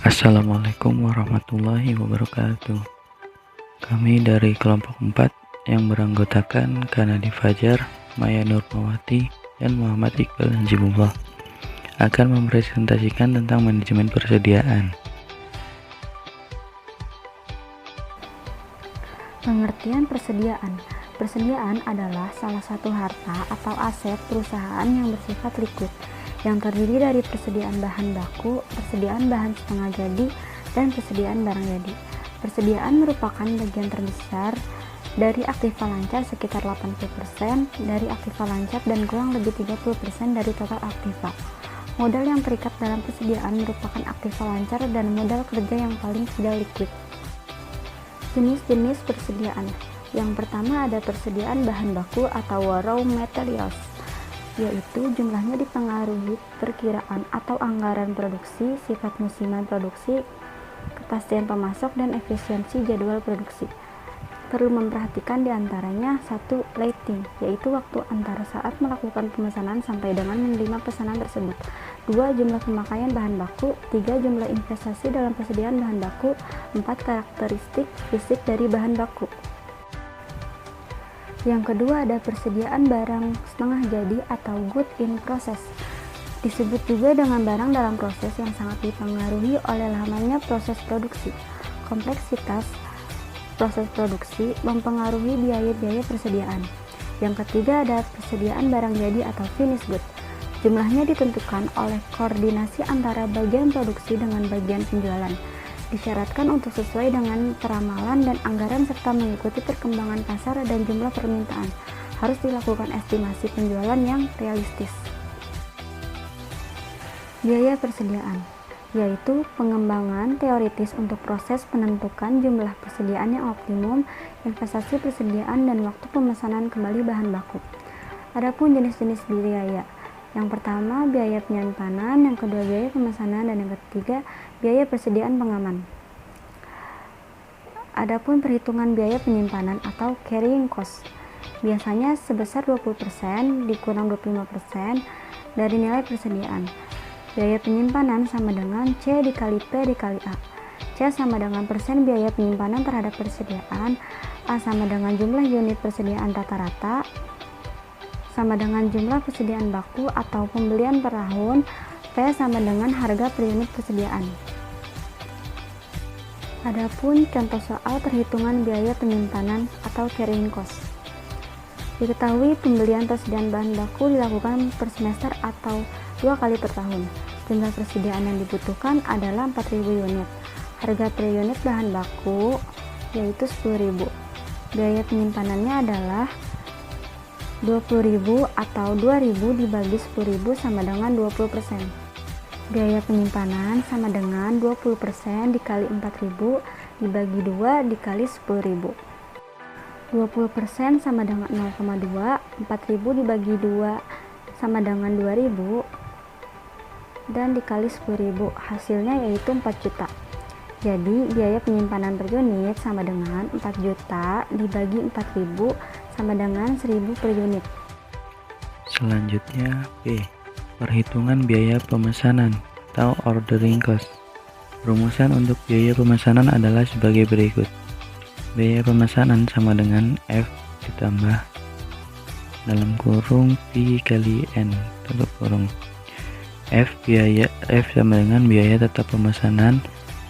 Assalamualaikum warahmatullahi wabarakatuh. Kami dari kelompok 4 yang beranggotakan Kanadi Fajar, Maya Nurmawati, dan Muhammad Iqbal Najibullah akan mempresentasikan tentang manajemen persediaan. Pengertian persediaan. Persediaan adalah salah satu harta atau aset perusahaan yang bersifat liquid, yang terdiri dari persediaan bahan baku, persediaan bahan setengah jadi, dan persediaan barang jadi. Persediaan merupakan bagian terbesar dari aktiva lancar sekitar 80% dari aktiva lancar dan kurang lebih 30% dari total aktiva. Modal yang terikat dalam persediaan merupakan aktiva lancar dan modal kerja yang paling tidak liquid. Jenis-jenis persediaan. Yang pertama ada persediaan bahan baku atau raw materials, yaitu jumlahnya dipengaruhi perkiraan atau anggaran produksi, sifat musiman produksi, kepastian pemasok, dan efisiensi jadwal produksi. Perlu memperhatikan diantaranya: 1. Lead, yaitu waktu antara saat melakukan pemesanan sampai dengan menerima pesanan tersebut. 2. Jumlah pemakaian bahan baku. 3. Jumlah investasi dalam persediaan bahan baku. 4. Karakteristik fisik dari bahan baku. Yang kedua ada persediaan barang setengah jadi atau good in process. Disebut juga dengan barang dalam proses yang sangat dipengaruhi oleh lamanya proses produksi. Kompleksitas proses produksi mempengaruhi biaya-biaya persediaan. Yang ketiga ada persediaan barang jadi atau finished good. Jumlahnya ditentukan oleh koordinasi antara bagian produksi dengan bagian penjualan. Disyaratkan untuk sesuai dengan peramalan dan anggaran serta mengikuti perkembangan pasar dan jumlah permintaan. Harus dilakukan estimasi penjualan yang realistis. Biaya persediaan, yaitu pengembangan teoritis untuk proses penentukan jumlah persediaan yang optimum, investasi persediaan, dan waktu pemesanan kembali bahan baku. Adapun jenis-jenis biaya. Yang pertama biaya penyimpanan, yang kedua biaya pemesanan, dan yang ketiga biaya persediaan pengaman. Adapun perhitungan biaya penyimpanan atau carrying cost biasanya sebesar 20% dikurang 25% dari nilai persediaan. Biaya penyimpanan sama dengan C dikali P dikali A. C sama dengan persen biaya penyimpanan terhadap persediaan, A sama dengan jumlah unit persediaan rata-rata, sama dengan jumlah persediaan baku atau pembelian per tahun, P sama dengan harga per unit persediaan. Adapun contoh soal perhitungan biaya penyimpanan atau carrying cost. Diketahui pembelian persediaan bahan baku dilakukan per semester atau 2 kali per tahun. Jumlah persediaan yang dibutuhkan adalah 4.000 unit. Harga per unit bahan baku yaitu 10.000. Biaya penyimpanannya adalah 20.000 atau 2.000 dibagi 10.000 sama dengan 20%. Biaya penyimpanan sama dengan 20% dikali 4.000 dibagi 2 dikali 10.000. 20% sama dengan 0,2, 4.000 dibagi 2 sama dengan 2.000 dan dikali 10.000, hasilnya yaitu 4 juta. Jadi biaya penyimpanan per unit sama dengan 4 juta dibagi 4.000 sama dengan 1.000 per unit. Selanjutnya P. Perhitungan biaya pemesanan atau ordering cost. Rumusan untuk biaya pemesanan adalah sebagai berikut. Biaya pemesanan sama dengan F ditambah dalam kurung P kali N tutup kurung. F sama dengan biaya tetap pemesanan,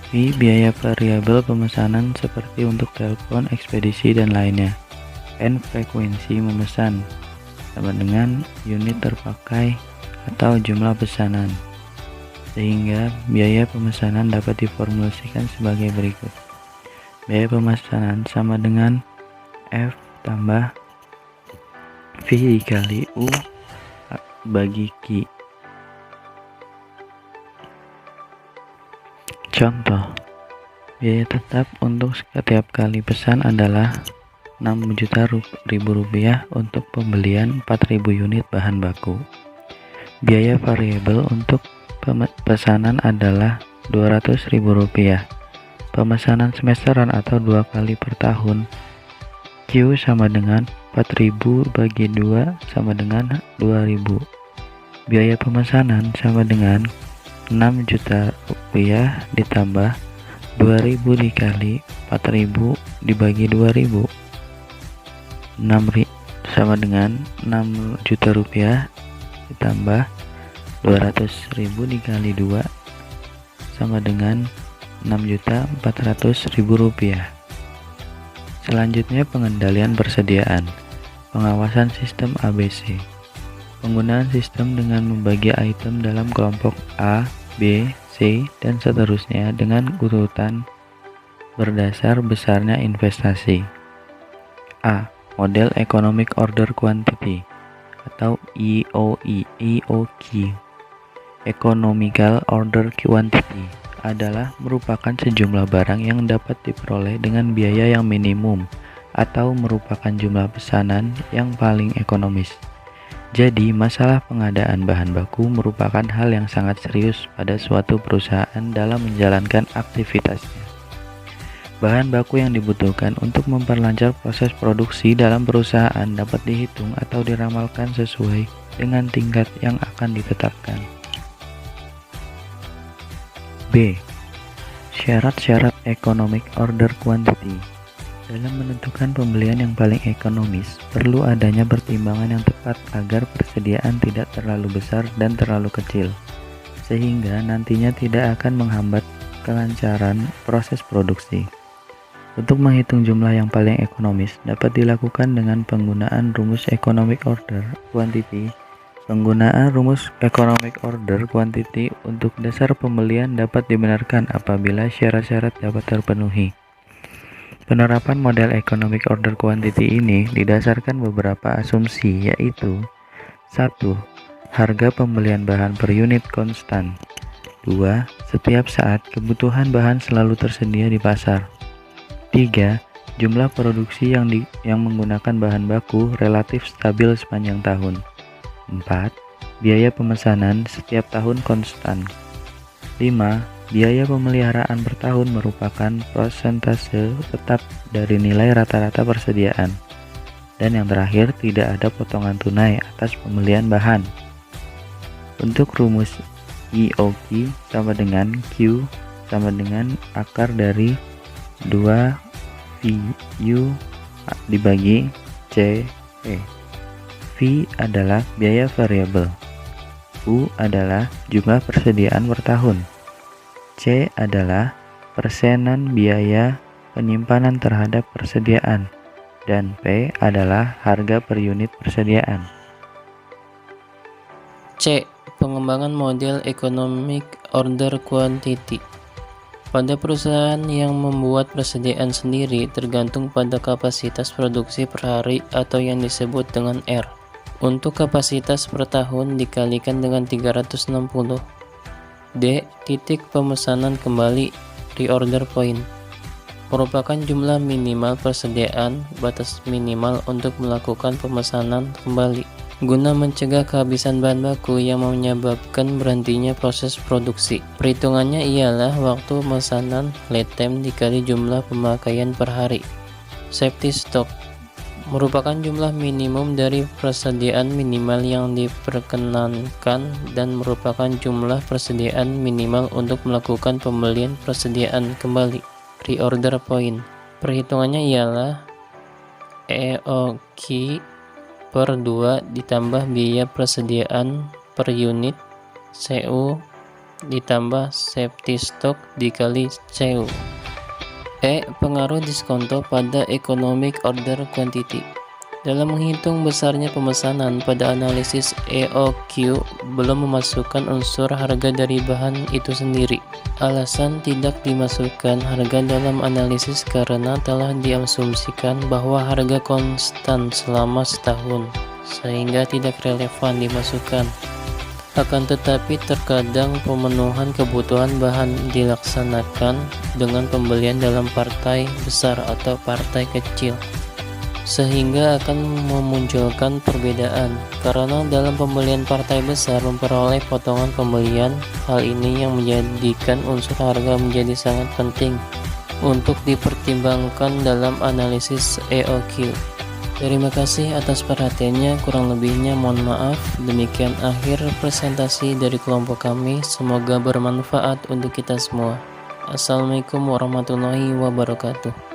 P biaya variabel pemesanan seperti untuk telepon, ekspedisi, dan lainnya. N frekuensi memesan sama dengan unit terpakai atau jumlah pesanan, sehingga biaya pemesanan dapat diformulasikan sebagai berikut. Biaya pemesanan sama dengan F tambah V dikali U bagi Q. Contoh, biaya tetap untuk setiap kali pesan adalah 6 juta rupiah untuk pembelian 4.000 unit bahan baku. Biaya variabel untuk pesanan adalah 200.000 rupiah. Pemesanan semesteran atau 2 kali per tahun. Q sama dengan 4.000 bagi 2 sama dengan 2.000. Biaya pemesanan sama dengan 6 juta rupiah ditambah 2000 dikali 4000 dibagi 2000 sama dengan 6 juta rupiah ditambah 200.000 dikali 2 sama dengan 6.400.000 rupiah. Selanjutnya pengendalian persediaan, pengawasan sistem ABC. Penggunaan sistem dengan membagi item dalam kelompok A, B, C, dan seterusnya dengan urutan berdasar besarnya investasi. A. Model Economic Order Quantity atau EOQ. Economical Order Quantity adalah merupakan sejumlah barang yang dapat diperoleh dengan biaya yang minimum atau merupakan jumlah pesanan yang paling ekonomis. Jadi, masalah pengadaan bahan baku merupakan hal yang sangat serius pada suatu perusahaan dalam menjalankan aktivitasnya. Bahan baku yang dibutuhkan untuk memperlancar proses produksi dalam perusahaan dapat dihitung atau diramalkan sesuai dengan tingkat yang akan ditetapkan. B. Syarat-syarat Economic Order Quantity. Dalam menentukan pembelian yang paling ekonomis, perlu adanya pertimbangan yang tepat agar persediaan tidak terlalu besar dan terlalu kecil, sehingga nantinya tidak akan menghambat kelancaran proses produksi. Untuk menghitung jumlah yang paling ekonomis dapat dilakukan dengan penggunaan rumus Economic Order Quantity. Penggunaan rumus Economic Order Quantity untuk dasar pembelian dapat dibenarkan apabila syarat-syarat dapat terpenuhi. Penerapan model Economic Order Quantity ini didasarkan beberapa asumsi, yaitu 1. Harga pembelian bahan per unit konstan. 2. Setiap saat kebutuhan bahan selalu tersedia di pasar. 3. Jumlah produksi yang menggunakan bahan baku relatif stabil sepanjang tahun. 4. Biaya pemesanan setiap tahun konstan. 5. Biaya pemeliharaan per tahun merupakan persentase tetap dari nilai rata-rata persediaan. Dan yang terakhir, tidak ada potongan tunai atas pembelian bahan. Untuk rumus EOQ sama dengan Q sama dengan akar dari 2VU dibagi CP. V adalah biaya variabel. U adalah jumlah persediaan per tahun. C adalah persenan biaya penyimpanan terhadap persediaan, dan P adalah harga per unit persediaan. C. Pengembangan model Economic Order Quantity. Pada perusahaan yang membuat persediaan sendiri tergantung pada kapasitas produksi per hari atau yang disebut dengan R. Untuk kapasitas per tahun dikalikan dengan 360. D. Titik pemesanan kembali reorder point merupakan jumlah minimal persediaan, batas minimal untuk melakukan pemesanan kembali guna mencegah kehabisan bahan baku yang menyebabkan berhentinya proses produksi. Perhitungannya ialah waktu pemesanan lead time dikali jumlah pemakaian per hari. Safety stock merupakan jumlah minimum dari persediaan minimal yang diperkenankan dan merupakan jumlah persediaan minimal untuk melakukan pembelian persediaan kembali. Reorder point perhitungannya ialah EOQ per 2 ditambah biaya persediaan per unit CU ditambah safety stock dikali CU. Pengaruh diskonto pada Economic Order Quantity. Dalam menghitung besarnya pemesanan pada analisis EOQ belum memasukkan unsur harga dari bahan itu sendiri. Alasan tidak dimasukkan harga dalam analisis karena telah diasumsikan bahwa harga konstan selama setahun, sehingga tidak relevan dimasukkan. Akan tetapi terkadang pemenuhan kebutuhan bahan dilaksanakan dengan pembelian dalam partai besar atau partai kecil, sehingga akan memunculkan perbedaan. Karena dalam pembelian partai besar memperoleh potongan pembelian, hal ini yang menjadikan unsur harga menjadi sangat penting untuk dipertimbangkan dalam analisis EOQ. Terima kasih atas perhatiannya, kurang lebihnya mohon maaf. Demikian akhir presentasi dari kelompok kami, semoga bermanfaat untuk kita semua. Assalamualaikum warahmatullahi wabarakatuh.